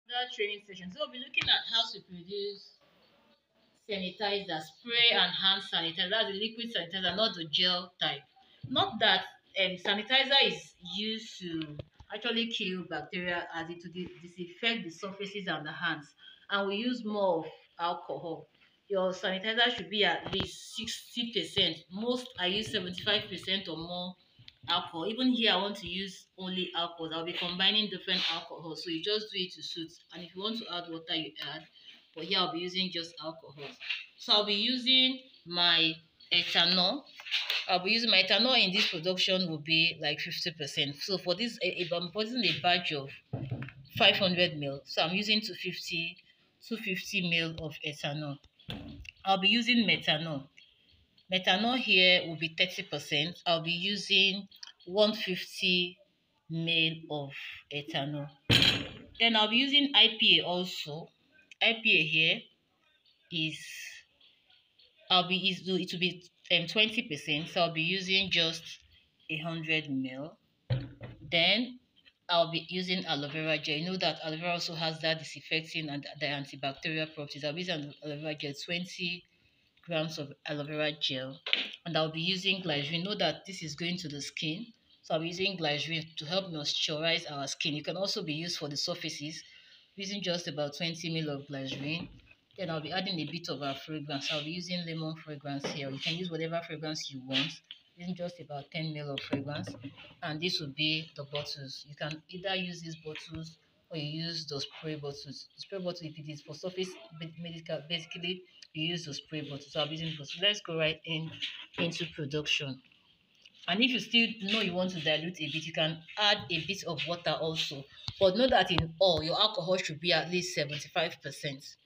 that training session. So we'll be looking at how to produce sanitizer, spray and hand sanitizer. That's the liquid sanitizer, not the gel type. Not that sanitizer is used to actually kill bacteria as it to disinfect the surfaces and the hands. And we use more of alcohol. Your sanitizer should be at least 60%. Most I use 75% or more alcohol. Even here, I want to use only alcohol. I'll be combining different alcohols. So you just do it to suit. And if you want to add water, you add. But here I'll be using just alcohol. So I'll be using my ethanol. I'll be using my ethanol in this production will be like 50%. So for this, if I'm putting a batch of 500 ml, so I'm using 250 ml of ethanol. I'll be using methanol. Methanol here will be 30%. I'll be using 150 ml of ethanol. Then I'll be using IPA also. IPA here is it will be 20%. So I'll be using just 100 ml. Then I'll be using aloe vera gel. You know that aloe vera also has that disinfecting and the antibacterial properties. I'll be using aloe vera gel, 20 grams of aloe vera gel, and I'll be using glycerin. Know that this is going to the skin, so I'll be using glycerin to help moisturize our skin. You can also be used for the surfaces, using just about 20 ml of glycerin. Then I'll be adding a bit of our fragrance. I'll be using lemon fragrance here. You can use whatever fragrance you want, using just about 10 ml of fragrance. And this will be the bottles. You can either use these bottles or you use the spray bottles. The spray bottle, if it is for surface medical, basically you use the spray bottle. So I'll be using bottles. Let's go right into production. And if you still know you want to dilute a bit, you can add a bit of water also. But know that in all, your alcohol should be at least 75%.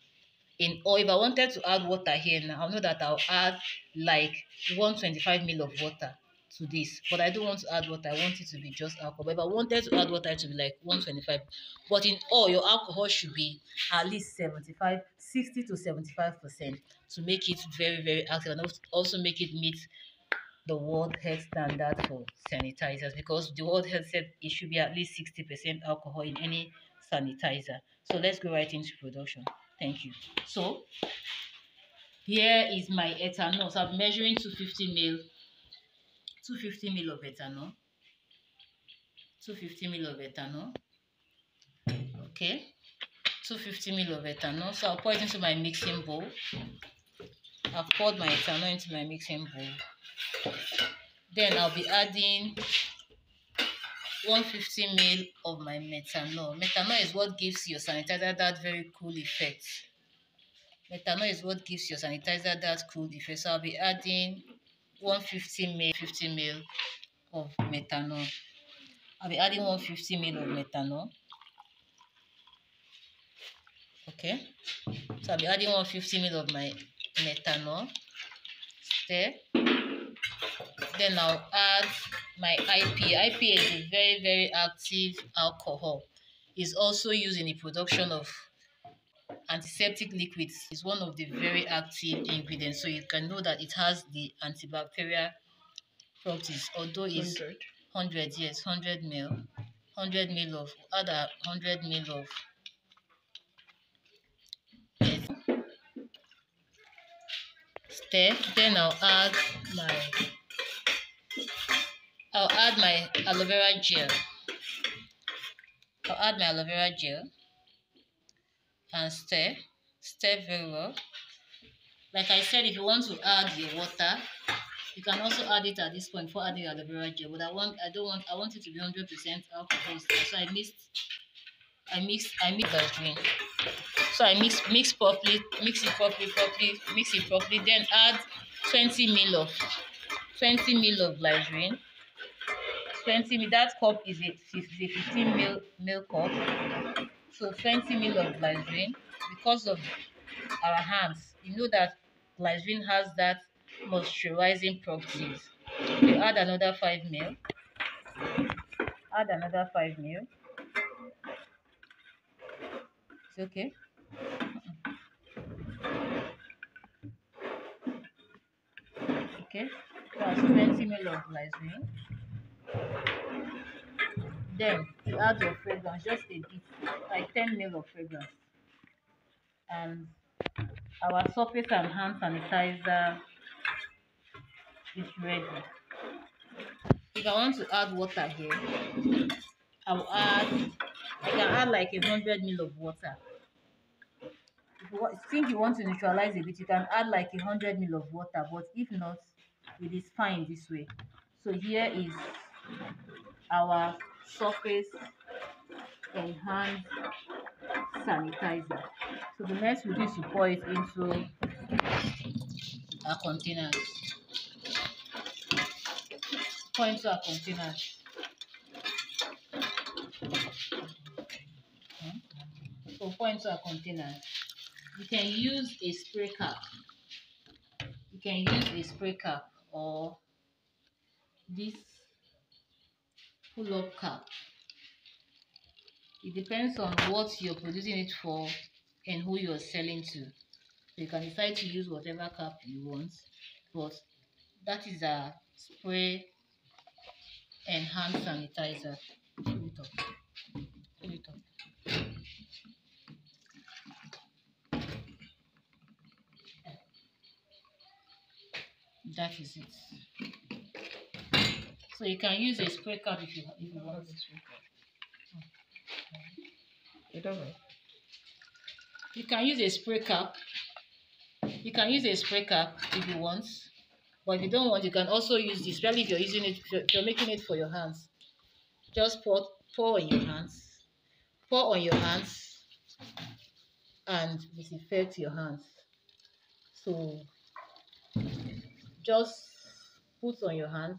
In all, if I wanted to add water here now, I know that I'll add like 125 ml of water to this. But I don't want to add water. I want it to be just alcohol. But if I wanted to add water, it would be like 125. But in all, your alcohol should be at least 60 to 75% to make it very, very active, and also make it meet the World Health Standard for sanitizers, because the World Health said it should be at least 60% alcohol in any sanitizer. So let's go right into production. Thank you. So here is my ethanol. So I'm measuring 250 ml of ethanol. 250 ml of ethanol. Okay. 250 ml of ethanol. So I'll pour it into my mixing bowl. I've poured my ethanol into my mixing bowl. Then I'll be adding 150 ml of my methanol. Methanol is what gives your sanitizer that very cool effect. Methanol is what gives your sanitizer that cool effect. So I'll be adding 150 ml, 50 ml of methanol. I'll be adding 150 ml of methanol. Okay. So I'll be adding 150 ml of my methanol. Stir. Then I'll add my IPA. IPA is a very, very active alcohol. It's also used in the production of antiseptic liquids. It's one of the very active ingredients. So you can know that it has the antibacterial properties. Although it's 100, yes, 100 ml. 100 ml of, add 100 ml of stir. Then I'll add my aloe vera gel. I'll add my aloe vera gel and stir very well. Like I said, if you want to add your water, you can also add it at this point before adding aloe vera gel. But I want it to be 100% alcohol. So I mix that drink. So I mix it properly, mix it properly. Then add 20 ml of glycerin. 20 ml. That cup is a 15 ml cup. So 20 ml of glycerin. Because of our hands, you know that glycerin has that moisturizing properties. You add another 5 ml. Add another 5 ml. It's okay. Okay. So that's 20 ml of glycerin. Then you add your fragrance, just a bit, like 10 ml of fragrance. And our surface and hand sanitizer is ready. If I want to add water here, I can add like 100 ml of water. If you think you want to neutralize a bit, you can add like 100 ml of water, but if not, it is fine this way. So here is our surface and hand sanitizer. So the next we do is to pour it into our containers. Pour into our containers. So pour into our containers. You can use a spray cap. You can use a spray cap or this pull-up cap. It depends on what you're producing it for and who you're selling to. So you can decide to use whatever cap you want, but that is a spray and hand sanitizer. Pull it up. Pull it up. That is it. So you can use a spray cap if you want. It doesn't. You can use a spray cap. You can use a spray cap if you want, but if you don't want, you can also use this. Especially if you're using it, if you're making it for your hands. Just pour on your hands. Pour on your hands and disinfect your hands. So just put on your hands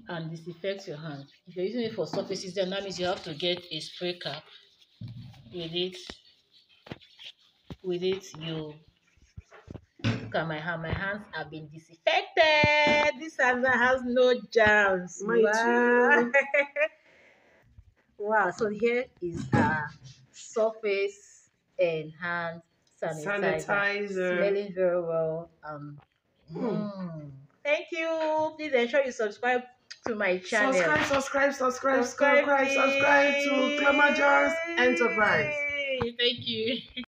and disinfect your hands. If you're using it for surfaces, then that means you have to get a spray cap. With it, you look at my hand. My hands have been disinfected. This hand has no germs. Wow. Wow. So here is our surface and hand sanitizer. Smelling very well. Thank you. Please ensure you subscribe to my channel. Subscribe to Clamajars Enterprise. Thank you.